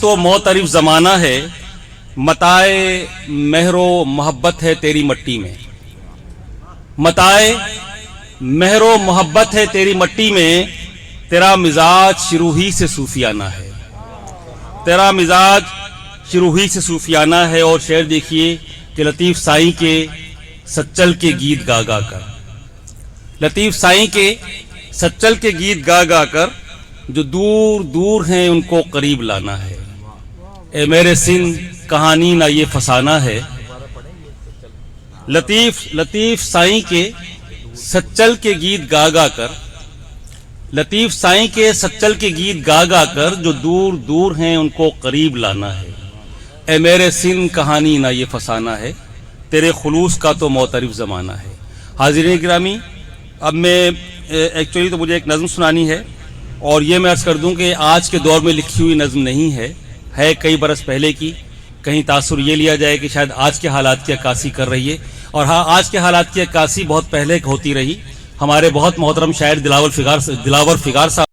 تو معترف زمانہ ہے، متائے مہر و محبت ہے تیری مٹی میں، متائے مہر و محبت ہے تیری مٹی میں، تیرا مزاج شروع ہی سے صوفیانہ ہے، تیرا مزاج شروع ہی سے صوفیانہ ہے۔ اور شعر دیکھیے کہ لطیف سائیں کے سچل کے گیت گا گا کر، لطیف سائیں کے سچل کے گیت گا گا کر، جو دور دور ہیں ان کو قریب لانا ہے، اے میرے سندھ کہانی نہ یہ فسانہ ہے۔ لطیف سائیں کے سچل کے گیت گا گا کر، لطیف سائیں کے سچل کے گیت گا گا کر، جو دور دور ہیں ان کو قریب لانا ہے، اے میرے سندھ کہانی نہ یہ فسانہ ہے، تیرے خلوص کا تو معترف زمانہ ہے۔ حاضرین گرامی، اب میں ایکچولی تو مجھے ایک نظم سنانی ہے، اور یہ میں عرض کر دوں کہ آج کے دور میں لکھی ہوئی نظم نہیں ہے کئی برس پہلے کی۔ کہیں تاثر یہ لیا جائے کہ شاید آج کے حالات کی عکاسی کر رہی ہے، اور ہاں، آج کے حالات کی عکاسی بہت پہلے ہوتی رہی۔ ہمارے بہت محترم شاعر دلاور فگار صاحب